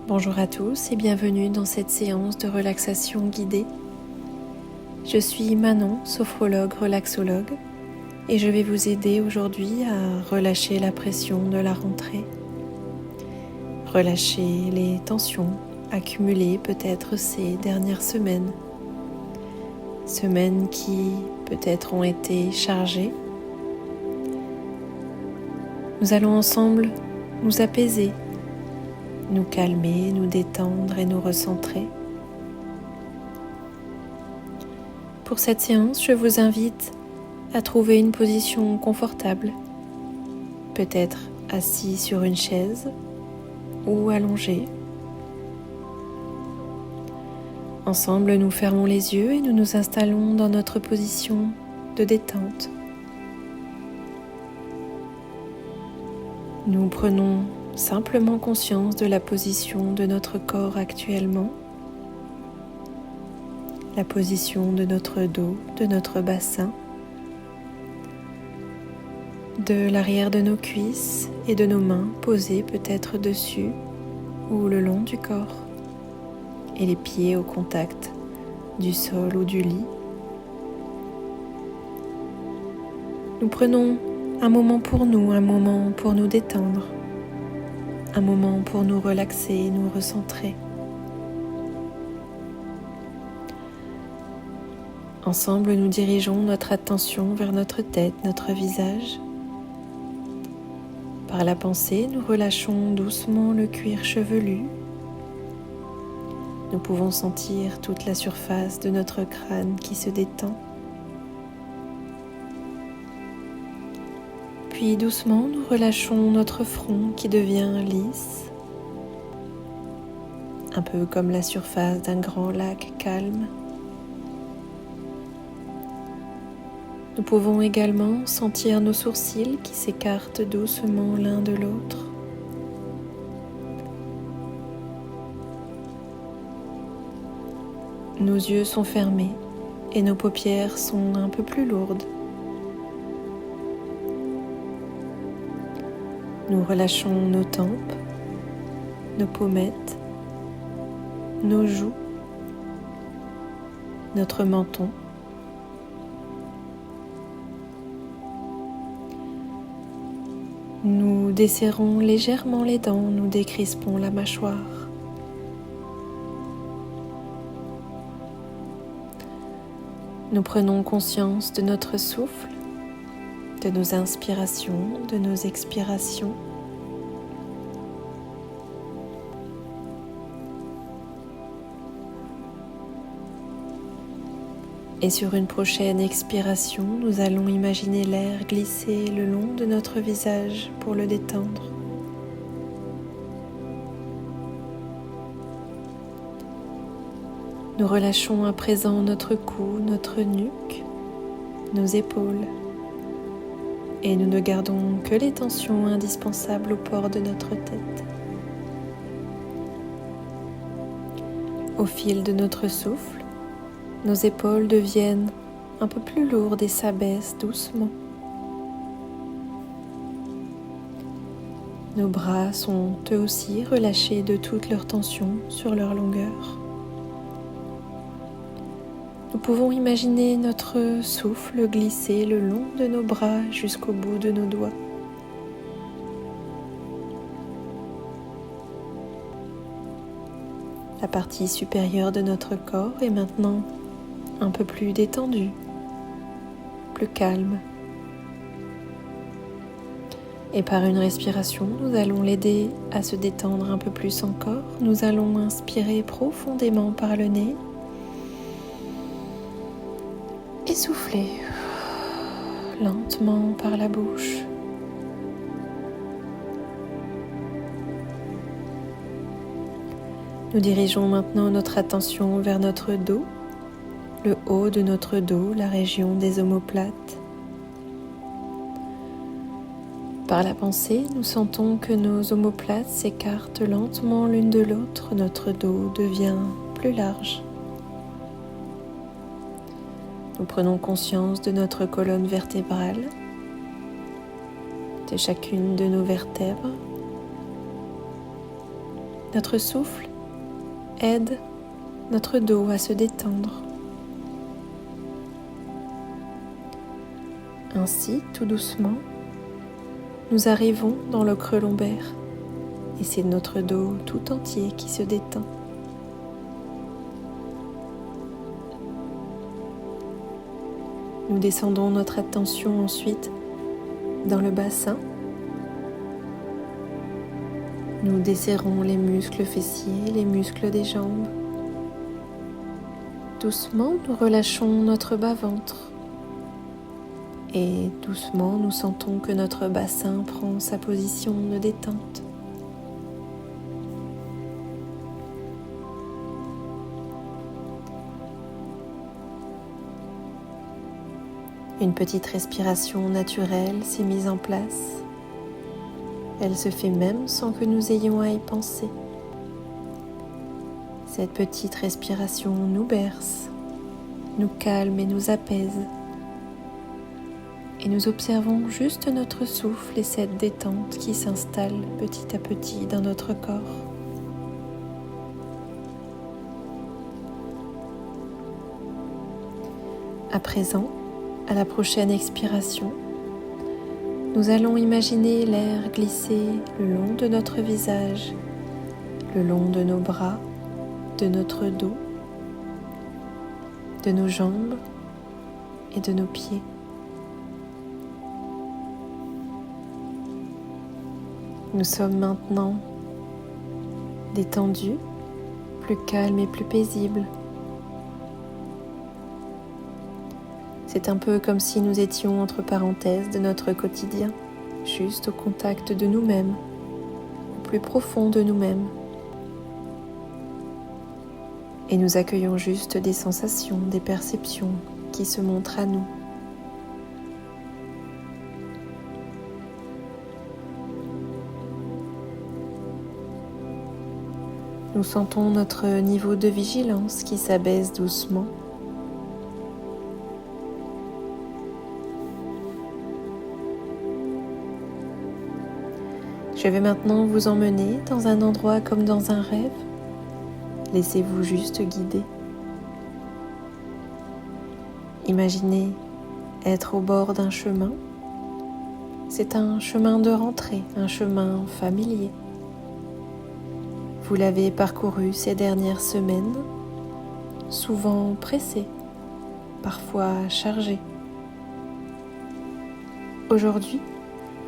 Bonjour à tous et bienvenue dans cette séance de relaxation guidée. Je suis Manon, sophrologue relaxologue, et je vais vous aider aujourd'hui à relâcher la pression de la rentrée, relâcher les tensions accumulées peut-être ces dernières semaines qui peut-être ont été chargées. Nous allons ensemble nous apaiser, nous calmer, nous détendre et nous recentrer. Pour cette séance, je vous invite à trouver une position confortable, peut-être assis sur une chaise ou allongé. Ensemble, nous fermons les yeux et nous nous installons dans notre position de détente. Nous prenons simplement conscience de la position de notre corps actuellement, la position de notre dos, de notre bassin, de l'arrière de nos cuisses et de nos mains posées peut-être dessus ou le long du corps, et les pieds au contact du sol ou du lit. Nous prenons un moment pour nous détendre, un moment pour nous relaxer, nous recentrer. Ensemble, nous dirigeons notre attention vers notre tête, notre visage. Par la pensée, nous relâchons doucement le cuir chevelu. Nous pouvons sentir toute la surface de notre crâne qui se détend. Puis doucement, nous relâchons notre front qui devient lisse, un peu comme la surface d'un grand lac calme. Nous pouvons également sentir nos sourcils qui s'écartent doucement l'un de l'autre. Nos yeux sont fermés et nos paupières sont un peu plus lourdes. Nous relâchons nos tempes, nos pommettes, nos joues, notre menton. Nous desserrons légèrement les dents, nous décrispons la mâchoire. Nous prenons conscience de notre souffle, de nos inspirations, de nos expirations. Et sur une prochaine expiration, nous allons imaginer l'air glisser le long de notre visage pour le détendre. Nous relâchons à présent notre cou, notre nuque, nos épaules. Et nous ne gardons que les tensions indispensables au port de notre tête. Au fil de notre souffle, nos épaules deviennent un peu plus lourdes et s'abaissent doucement. Nos bras sont eux aussi relâchés de toute leur tension sur leur longueur. Nous pouvons imaginer notre souffle glisser le long de nos bras jusqu'au bout de nos doigts. La partie supérieure de notre corps est maintenant un peu plus détendue, plus calme. Et par une respiration, nous allons l'aider à se détendre un peu plus encore. Nous allons inspirer profondément par le nez. Et souffler lentement par la bouche. Nous dirigeons maintenant notre attention vers notre dos, le haut de notre dos, la région des omoplates. Par la pensée, nous sentons que nos omoplates s'écartent lentement l'une de l'autre, notre dos devient plus large. Nous prenons conscience de notre colonne vertébrale, de chacune de nos vertèbres, Notre souffle aide notre dos à se détendre. Ainsi, tout doucement, nous arrivons dans le creux lombaire et c'est notre dos tout entier qui se détend. Nous descendons notre attention ensuite dans le bassin. Nous desserrons les muscles fessiers, les muscles des jambes. Doucement, nous relâchons notre bas-ventre. Et doucement, nous sentons que notre bassin prend sa position de détente. Une petite respiration naturelle s'est mise en place. Elle se fait même sans que nous ayons à y penser. Cette petite respiration nous berce, nous calme et nous apaise. Et nous observons juste notre souffle et cette détente qui s'installe petit à petit dans notre corps. À présent, à la prochaine expiration, nous allons imaginer l'air glisser le long de notre visage, le long de nos bras, de notre dos, de nos jambes et de nos pieds. Nous sommes maintenant détendus, plus calmes et plus paisibles. C'est un peu comme si nous étions entre parenthèses de notre quotidien, juste au contact de nous-mêmes, au plus profond de nous-mêmes. Et nous accueillons juste des sensations, des perceptions qui se montrent à nous. Nous sentons notre niveau de vigilance qui s'abaisse doucement. Je vais maintenant vous emmener dans un endroit comme dans un rêve. Laissez-vous juste guider. Imaginez être au bord d'un chemin. C'est un chemin de rentrée, un chemin familier. Vous l'avez parcouru ces dernières semaines, souvent pressé, parfois chargé. Aujourd'hui,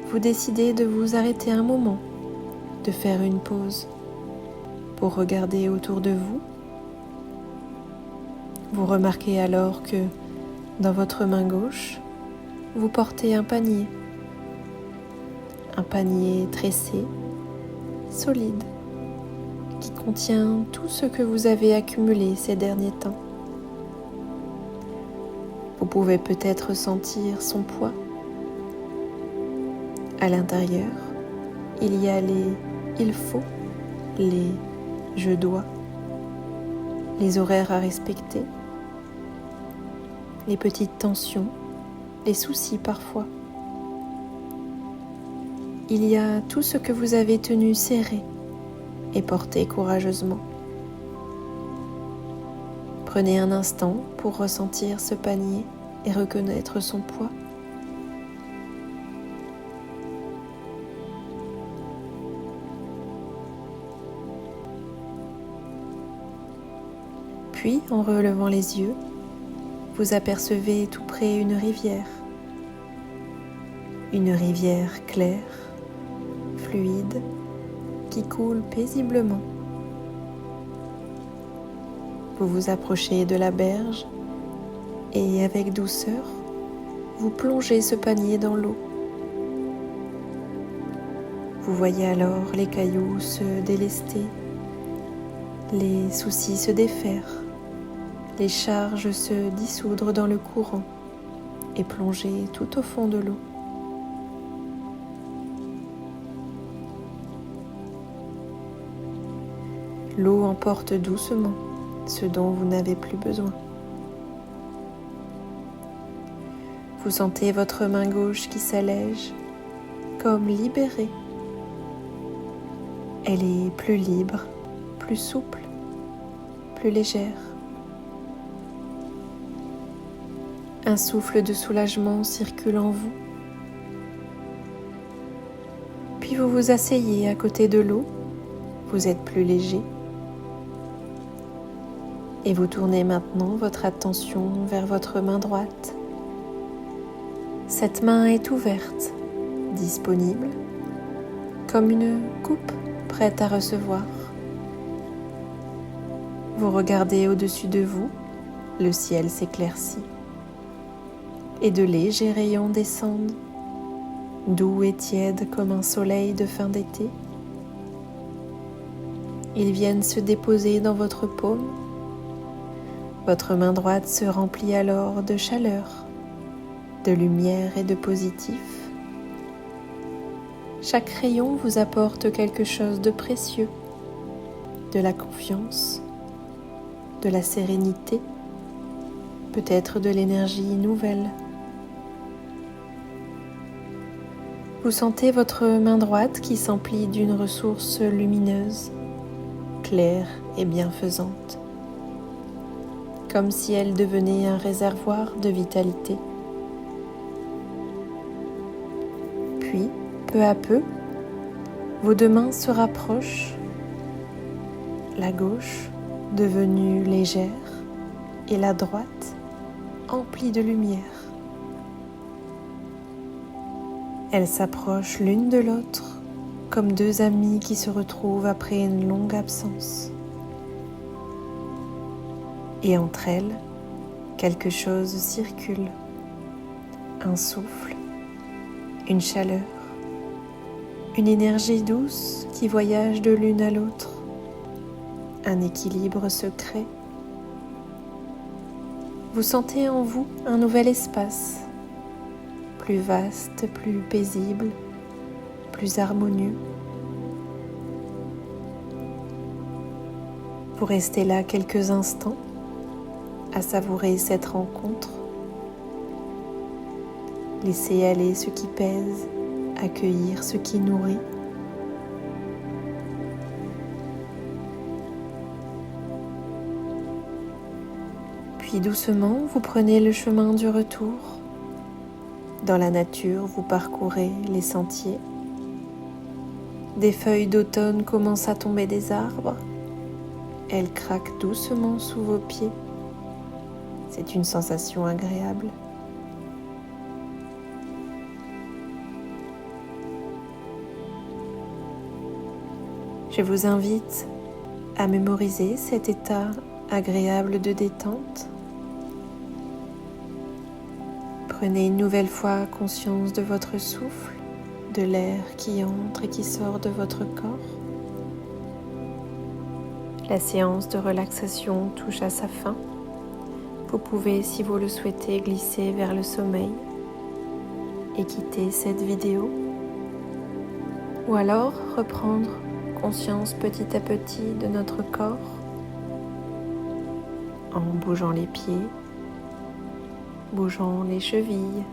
vous décidez de vous arrêter un moment, de faire une pause pour regarder autour de vous. Vous remarquez alors que dans votre main gauche, vous portez un panier tressé, solide, qui contient tout ce que vous avez accumulé ces derniers temps. Vous pouvez peut-être sentir son poids. À l'intérieur, il y a les « il faut », les « je dois », les horaires à respecter, les petites tensions, les soucis parfois. Il y a tout ce que vous avez tenu serré et porté courageusement. Prenez un instant pour ressentir ce panier et reconnaître son poids. Puis, en relevant les yeux, vous apercevez tout près une rivière claire, fluide, qui coule paisiblement. Vous vous approchez de la berge et avec douceur, vous plongez ce panier dans l'eau. Vous voyez alors les cailloux se délester, les soucis se défaire, les charges se dissoudre dans le courant et plonger tout au fond de l'eau. L'eau emporte doucement ce dont vous n'avez plus besoin. Vous sentez votre main gauche qui s'allège, comme libérée. Elle est plus libre, plus souple, plus légère. Un souffle de soulagement circule en vous. Puis vous vous asseyez à côté de l'eau, vous êtes plus léger. Et vous tournez maintenant votre attention vers votre main droite. Cette main est ouverte, disponible, comme une coupe prête à recevoir. Vous regardez au-dessus de vous, le ciel s'éclaircit et de légers rayons descendent, doux et tièdes comme un soleil de fin d'été. Ils viennent se déposer dans votre paume. Votre main droite se remplit alors de chaleur, de lumière et de positif. Chaque rayon vous apporte quelque chose de précieux, de la confiance, de la sérénité, peut-être de l'énergie nouvelle. Vous sentez votre main droite qui s'emplit d'une ressource lumineuse, claire et bienfaisante, comme si elle devenait un réservoir de vitalité. Puis, peu à peu, vos deux mains se rapprochent, la gauche devenue légère et la droite emplie de lumière. Elles s'approchent l'une de l'autre comme deux amies qui se retrouvent après une longue absence. Et entre elles, quelque chose circule, un souffle, une chaleur, une énergie douce qui voyage de l'une à l'autre, un équilibre se crée. Vous sentez en vous un nouvel espace, plus vaste, plus paisible, plus harmonieux. Vous restez là quelques instants à savourer cette rencontre. Laissez aller ce qui pèse, accueillir ce qui nourrit. Puis doucement, vous prenez le chemin du retour. Dans la nature, vous parcourez les sentiers. Des feuilles d'automne commencent à tomber des arbres. Elles craquent doucement sous vos pieds. C'est une sensation agréable. Je vous invite à mémoriser cet état agréable de détente. Prenez une nouvelle fois conscience de votre souffle, de l'air qui entre et qui sort de votre corps. La séance de relaxation touche à sa fin. Vous pouvez, si vous le souhaitez, glisser vers le sommeil et quitter cette vidéo. Ou alors reprendre conscience petit à petit de notre corps en bougeant les pieds, bougeant les chevilles,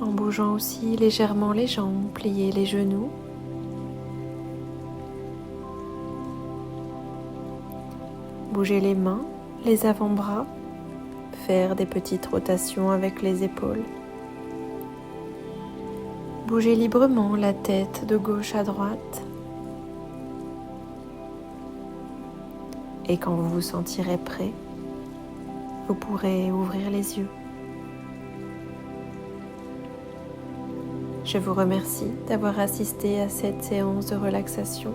en bougeant aussi légèrement les jambes, plier les genoux. Bouger les mains, les avant-bras, faire des petites rotations avec les épaules. Bougez librement la tête de gauche à droite. Et quand vous vous sentirez prêt, vous pourrez ouvrir les yeux. Je vous remercie d'avoir assisté à cette séance de relaxation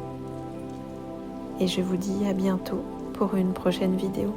et je vous dis à bientôt pour une prochaine vidéo.